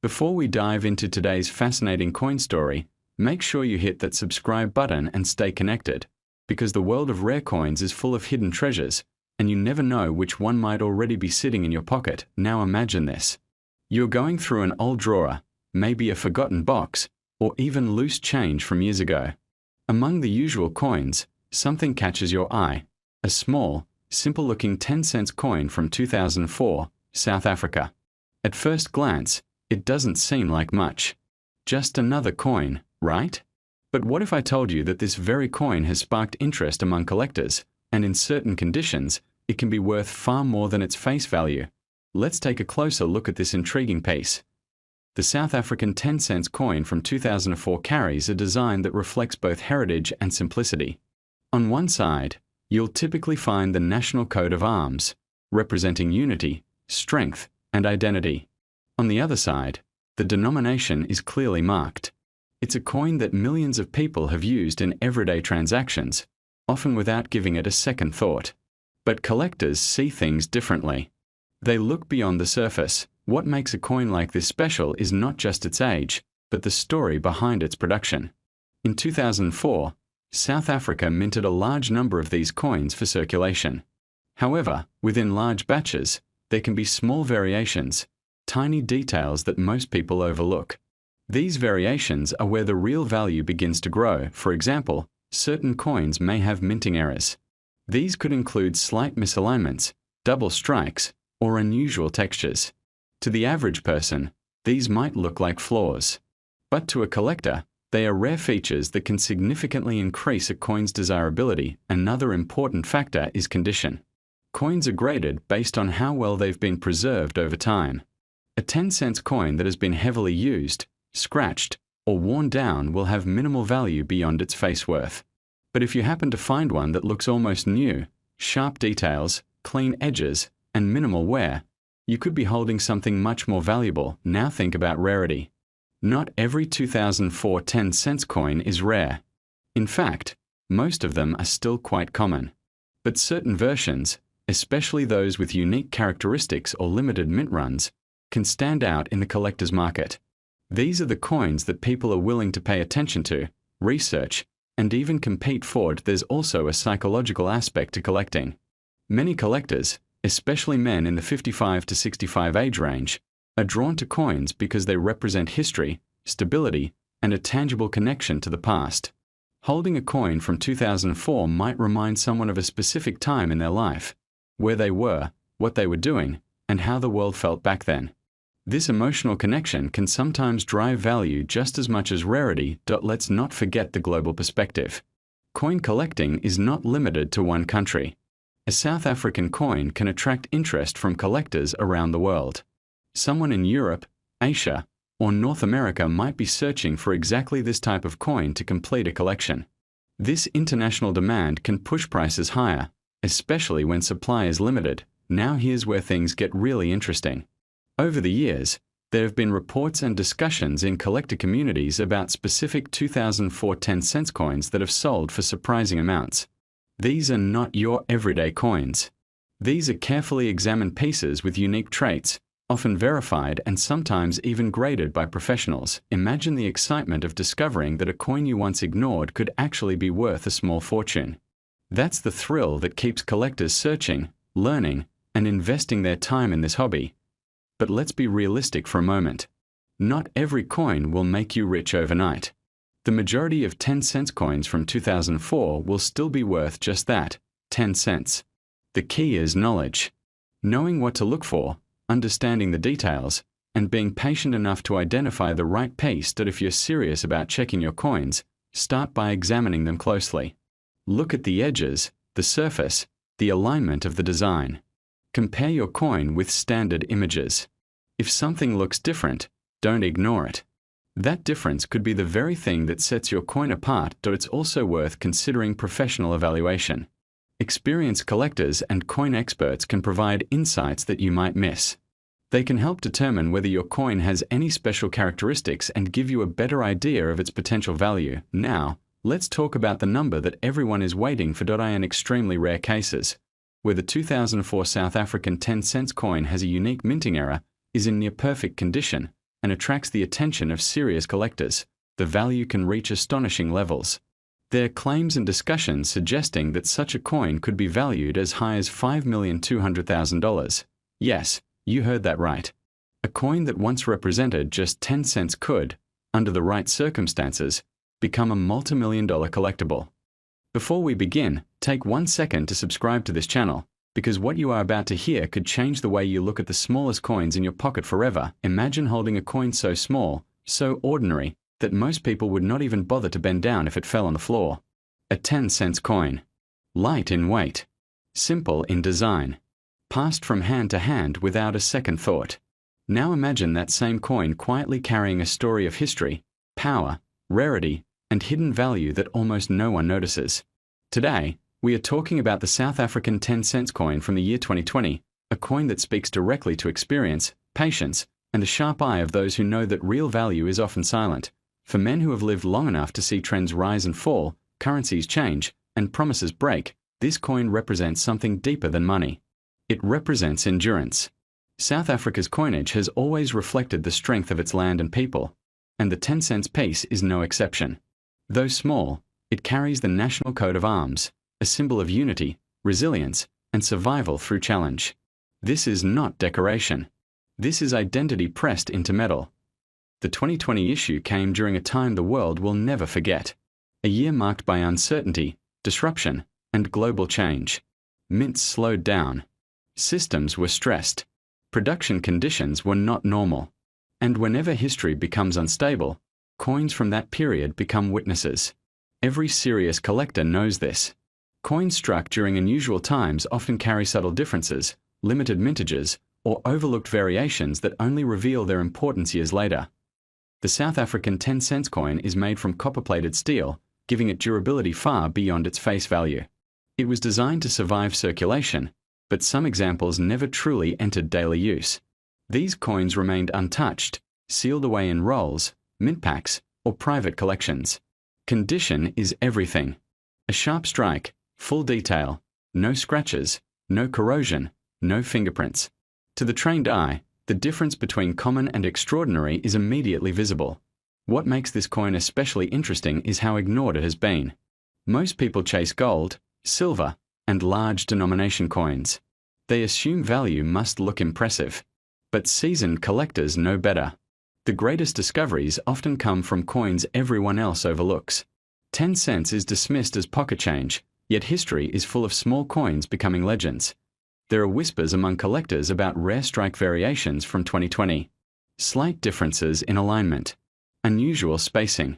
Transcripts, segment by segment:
Before we dive into today's fascinating coin story, make sure you hit that subscribe button and stay connected, because the world of rare coins is full of hidden treasures, and you never know which one might already be sitting in your pocket. Now imagine this. You're going through an old drawer, maybe a forgotten box, or even loose change from years ago. Among the usual coins, something catches your eye. A small, simple-looking 10-cent coin from 2004, South Africa. At first glance, it doesn't seem like much. Just another coin, right? But what if I told you that this very coin has sparked interest among collectors, and in certain conditions, it can be worth far more than its face value? Let's take a closer look at this intriguing piece. The South African 10-cent coin from 2004 carries a design that reflects both heritage and simplicity. On one side, you'll typically find the national coat of arms, representing unity, strength, and identity. On the other side, the denomination is clearly marked. It's a coin that millions of people have used in everyday transactions, often without giving it a second thought. But collectors see things differently. They look beyond the surface. What makes a coin like this special is not just its age, but the story behind its production. In 2004, South Africa minted a large number of these coins for circulation. However, within large batches, there can be small variations, tiny details that most people overlook. These variations are where the real value begins to grow. For example, certain coins may have minting errors. These could include slight misalignments, double strikes, or unusual textures. To the average person, these might look like flaws. But to a collector, they are rare features that can significantly increase a coin's desirability. Another important factor is condition. Coins are graded based on how well they've been preserved over time. A 10-cent coin that has been heavily used, scratched, or worn down will have minimal value beyond its face worth. But if you happen to find one that looks almost new, sharp details, clean edges, and minimal wear, you could be holding something much more valuable. Now think about rarity. Not every 2004 10-cent coin is rare. In fact, most of them are still quite common. But certain versions, especially those with unique characteristics or limited mint runs, can stand out in the collector's market. These are the coins that people are willing to pay attention to, research, and even compete for. There's also a psychological aspect to collecting. Many collectors, especially men in the 55 to 65 age range, are drawn to coins because they represent history, stability, and a tangible connection to the past. Holding a coin from 2004 might remind someone of a specific time in their life, where they were, what they were doing, and how the world felt back then. This emotional connection can sometimes drive value just as much as rarity. Let's not forget the global perspective. Coin collecting is not limited to one country. A South African coin can attract interest from collectors around the world. Someone in Europe, Asia, or North America might be searching for exactly this type of coin to complete a collection. This international demand can push prices higher, especially when supply is limited. Now here's where things get really interesting. Over the years, there have been reports and discussions in collector communities about specific 2004 10-cent coins that have sold for surprising amounts. These are not your everyday coins. These are carefully examined pieces with unique traits, often verified and sometimes even graded by professionals. Imagine the excitement of discovering that a coin you once ignored could actually be worth a small fortune. That's the thrill that keeps collectors searching, learning, and investing their time in this hobby. But let's be realistic for a moment. Not every coin will make you rich overnight. The majority of 10-cent coins from 2004 will still be worth just that, 10 cents. The key is knowledge. Knowing what to look for, understanding the details, and being patient enough to identify the right piece. That if you're serious about checking your coins, start by examining them closely. Look at the edges, the surface, the alignment of the design. Compare your coin with standard images. If something looks different, don't ignore it. That difference could be the very thing that sets your coin apart. It's also worth considering professional evaluation. Experienced collectors and coin experts can provide insights that you might miss. They can help determine whether your coin has any special characteristics and give you a better idea of its potential value. Now, let's talk about the number that everyone is waiting for. In extremely rare cases, where the 2004 South African 10-cent coin has a unique minting error, is in near perfect condition, and attracts the attention of serious collectors, the value can reach astonishing levels. There are claims and discussions suggesting that such a coin could be valued as high as $5,200,000. Yes, you heard that right. A coin that once represented just 10 cents could, under the right circumstances, become a multi-million-dollar collectible. Before we begin, take 1 second to subscribe to this channel, because what you are about to hear could change the way you look at the smallest coins in your pocket forever. Imagine holding a coin so small, so ordinary, that most people would not even bother to bend down if it fell on the floor. A 10-cent coin. Light in weight. Simple in design. Passed from hand to hand without a second thought. Now imagine that same coin quietly carrying a story of history, power, rarity, and hidden value that almost no one notices. Today, we are talking about the South African 10-cent coin from the year 2020, a coin that speaks directly to experience, patience, and the sharp eye of those who know that real value is often silent. For men who have lived long enough to see trends rise and fall, currencies change, and promises break, this coin represents something deeper than money. It represents endurance. South Africa's coinage has always reflected the strength of its land and people, and the 10-cent piece is no exception. Though small, it carries the national coat of arms, a symbol of unity, resilience, and survival through challenge. This is not decoration. This is identity pressed into metal. The 2020 issue came during a time the world will never forget. A year marked by uncertainty, disruption, and global change. Mints slowed down. Systems were stressed. Production conditions were not normal. And whenever history becomes unstable, coins from that period become witnesses. Every serious collector knows this. Coins struck during unusual times often carry subtle differences, limited mintages, or overlooked variations that only reveal their importance years later. The South African 10-cent coin is made from copper-plated steel, giving it durability far beyond its face value. It was designed to survive circulation, but some examples never truly entered daily use. These coins remained untouched, sealed away in rolls, mint packs, or private collections. Condition is everything. A sharp strike, full detail, no scratches, no corrosion, no fingerprints. To the trained eye, the difference between common and extraordinary is immediately visible. What makes this coin especially interesting is how ignored it has been. Most people chase gold, silver, and large denomination coins. They assume value must look impressive. But seasoned collectors know better. The greatest discoveries often come from coins everyone else overlooks. 10 cents is dismissed as pocket change, yet history is full of small coins becoming legends. There are whispers among collectors about rare strike variations from 2020. Slight differences in alignment. Unusual spacing.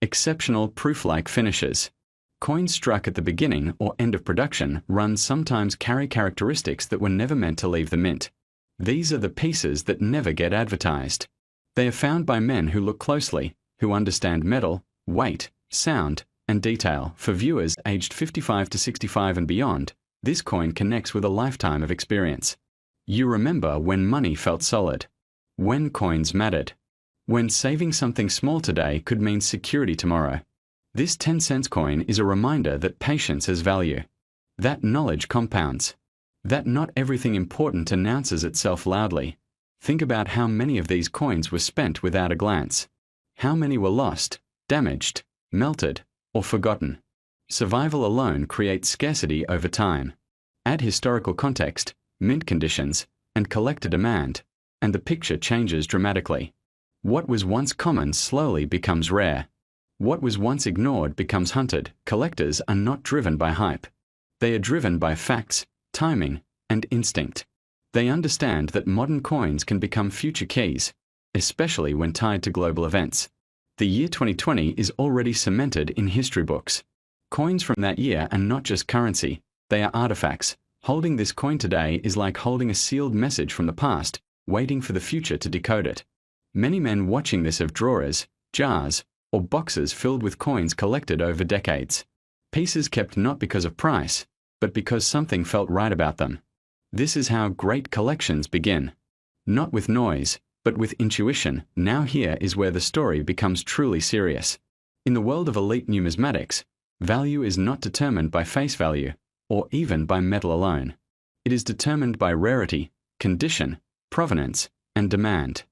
Exceptional proof-like finishes. Coins struck at the beginning or end of production runs sometimes carry characteristics that were never meant to leave the mint. These are the pieces that never get advertised. They are found by men who look closely, who understand metal, weight, sound, and detail. For viewers aged 55 to 65 and beyond, this coin connects with a lifetime of experience. You remember when money felt solid. When coins mattered. When saving something small today could mean security tomorrow. This 10-cent coin is a reminder that patience has value. That knowledge compounds. That not everything important announces itself loudly. Think about how many of these coins were spent without a glance. How many were lost, damaged, melted, or forgotten. Survival alone creates scarcity over time. Add historical context, mint conditions, and collector demand, and the picture changes dramatically. What was once common slowly becomes rare. What was once ignored becomes hunted. Collectors are not driven by hype. They are driven by facts, timing, and instinct. They understand that modern coins can become future keys, especially when tied to global events. The year 2020 is already cemented in history books. Coins from that year are not just currency, they are artifacts. Holding this coin today is like holding a sealed message from the past, waiting for the future to decode it. Many men watching this have drawers, jars, or boxes filled with coins collected over decades. Pieces kept not because of price, but because something felt right about them. This is how great collections begin. Not with noise, but with intuition. Now here is where the story becomes truly serious. In the world of elite numismatics, value is not determined by face value, or even by metal alone. It is determined by rarity, condition, provenance, and demand.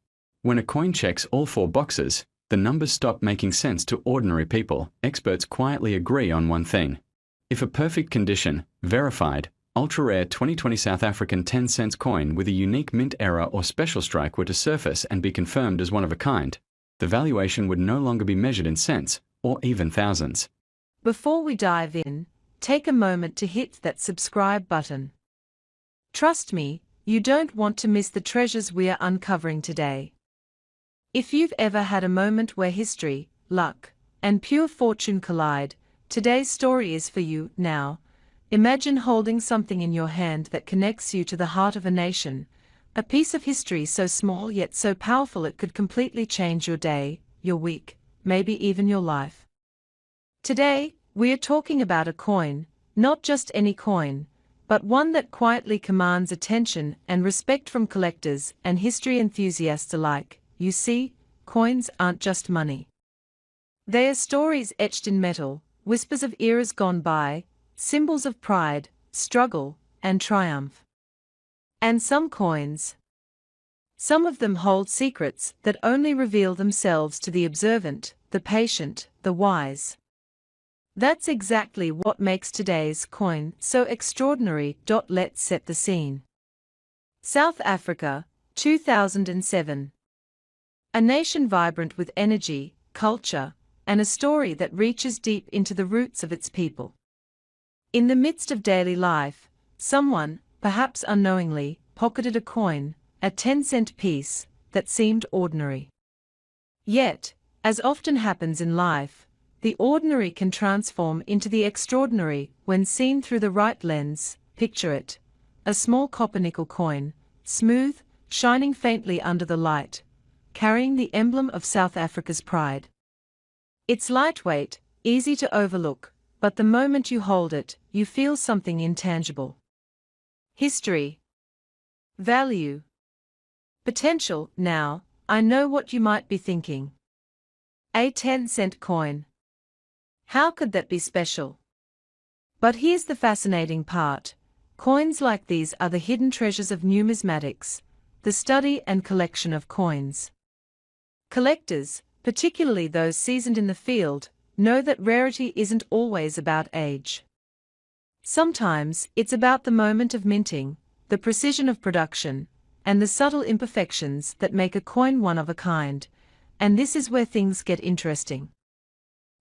When a coin checks all 4 boxes, the numbers stop making sense to ordinary people. Experts quietly agree on one thing. If a perfect condition, verified, ultra-rare 2020 South African 10-cent coin with a unique mint error or special strike were to surface and be confirmed as one of a kind, the valuation would no longer be measured in cents, or even thousands. Before we dive in, take a moment to hit that subscribe button. Trust me, you don't want to miss the treasures we are uncovering today. If you've ever had a moment where history, luck, and pure fortune collide, today's story is for you. Now, imagine holding something in your hand that connects you to the heart of a nation, a piece of history so small yet so powerful it could completely change your day, your week, maybe even your life. Today, we are talking about a coin, not just any coin, but one that quietly commands attention and respect from collectors and history enthusiasts alike. You see, coins aren't just money. They are stories etched in metal, whispers of eras gone by, symbols of pride, struggle, and triumph. And some coins, some of them hold secrets that only reveal themselves to the observant, the patient, the wise. That's exactly what makes today's coin so extraordinary. Let's set the scene. South Africa, 2007. A nation vibrant with energy, culture, and a story that reaches deep into the roots of its people. In the midst of daily life, someone, perhaps unknowingly, pocketed a coin, a 10-cent piece, that seemed ordinary. Yet, as often happens in life, the ordinary can transform into the extraordinary when seen through the right lens. Picture it: a small copper-nickel coin, smooth, shining faintly under the light, carrying the emblem of South Africa's pride. It's lightweight, easy to overlook, but the moment you hold it, you feel something intangible. History, value, potential. Now, I know what you might be thinking. A 10-cent coin. How could that be special? But here's the fascinating part. Coins like these are the hidden treasures of numismatics, the study and collection of coins. Collectors, particularly those seasoned in the field, know that rarity isn't always about age. Sometimes, it's about the moment of minting, the precision of production, and the subtle imperfections that make a coin one of a kind. And this is where things get interesting.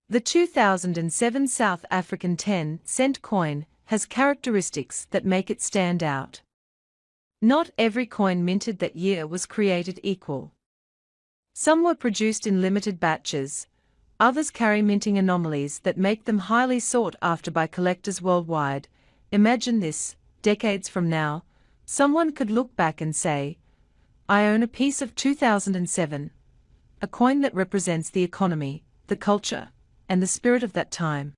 The 2007 South African 10-cent coin has characteristics that make it stand out. Not every coin minted that year was created equal. Some were produced in limited batches, others carry minting anomalies that make them highly sought after by collectors worldwide. Imagine this: decades from now, someone could look back and say, "I own a piece of 2007, a coin that represents the economy, the culture, and the spirit of that time."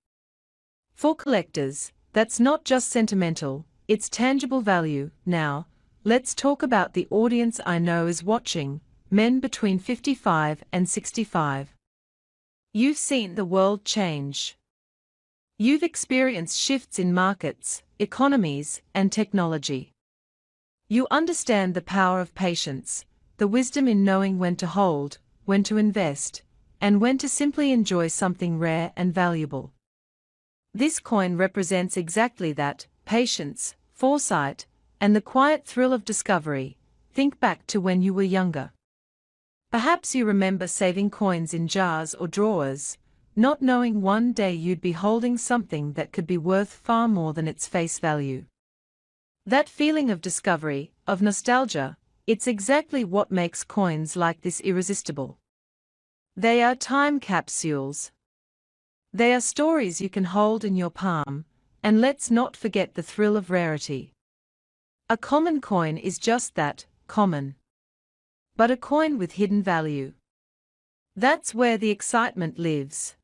For collectors, that's not just sentimental, it's tangible value. Now, let's talk about the audience I know is watching: men between 55 and 65. You've seen the world change. You've experienced shifts in markets, economies, and technology. You understand the power of patience, the wisdom in knowing when to hold, when to invest, and when to simply enjoy something rare and valuable. This coin represents exactly that: patience, foresight, and the quiet thrill of discovery. Think back to when you were younger. Perhaps you remember saving coins in jars or drawers, not knowing one day you'd be holding something that could be worth far more than its face value. That feeling of discovery, of nostalgia, it's exactly what makes coins like this irresistible. They are time capsules. They are stories you can hold in your palm, and let's not forget the thrill of rarity. A common coin is just that, common. But a coin with hidden value. That's where the excitement lives.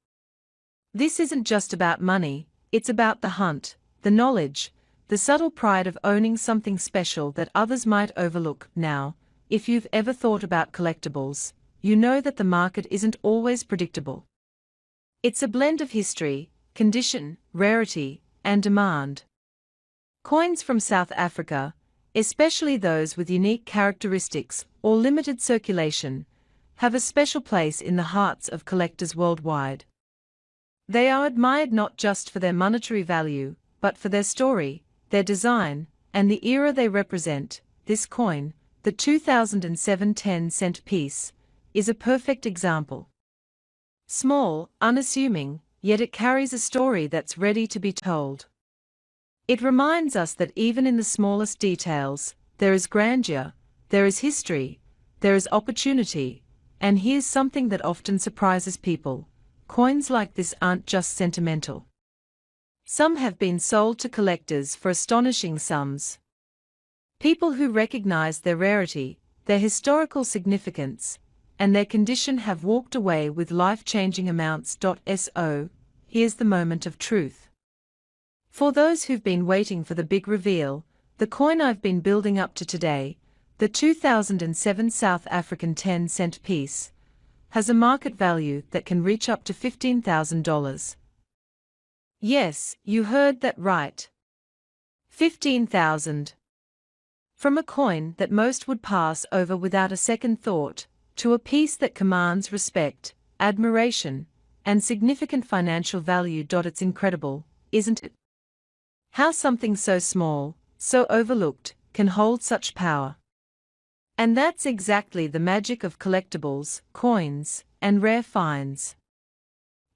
This isn't just about money, it's about the hunt, the knowledge, the subtle pride of owning something special that others might overlook. Now, if you've ever thought about collectibles, you know that the market isn't always predictable. It's a blend of history, condition, rarity, and demand. Coins from South Africa, especially those with unique characteristics or limited circulation, have a special place in the hearts of collectors worldwide. They are admired not just for their monetary value, but for their story, their design, and the era they represent. This coin, the 2007 10-cent piece, is a perfect example. Small, unassuming, yet it carries a story that's ready to be told. It reminds us that even in the smallest details, there is grandeur, there is history, there is opportunity, and here's something that often surprises people: coins like this aren't just sentimental. Some have been sold to collectors for astonishing sums. People who recognize their rarity, their historical significance, and their condition have walked away with life-changing amounts. So, here's the moment of truth. For those who've been waiting for the big reveal, the coin I've been building up to today, the 2007 South African 10-cent piece, has a market value that can reach up to $15,000. Yes, you heard that right. $15,000. From a coin that most would pass over without a second thought, to a piece that commands respect, admiration, and significant financial value. It's incredible, isn't it? How something so small, so overlooked, can hold such power. And that's exactly the magic of collectibles, coins, and rare finds.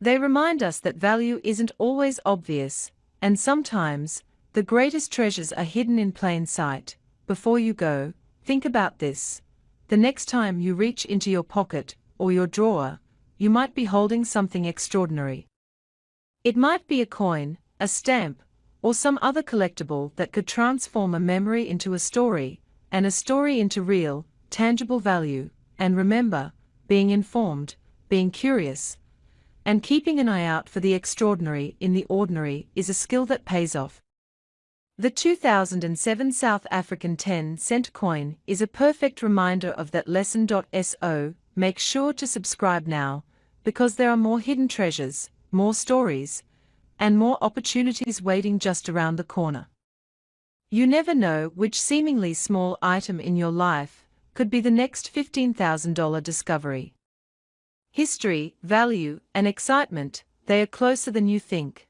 They remind us that value isn't always obvious, and sometimes, the greatest treasures are hidden in plain sight. Before you go, think about this. The next time you reach into your pocket or your drawer, you might be holding something extraordinary. It might be a coin, a stamp, or some other collectible that could transform a memory into a story, and a story into real, tangible value. And remember, being informed, being curious, and keeping an eye out for the extraordinary in the ordinary is a skill that pays off. The 2007 South African 10-cent coin is a perfect reminder of that lesson. So, make sure to subscribe now, because there are more hidden treasures, more stories, and more opportunities waiting just around the corner. You never know which seemingly small item in your life could be the next $15,000 discovery. History, value, and excitement, they are closer than you think.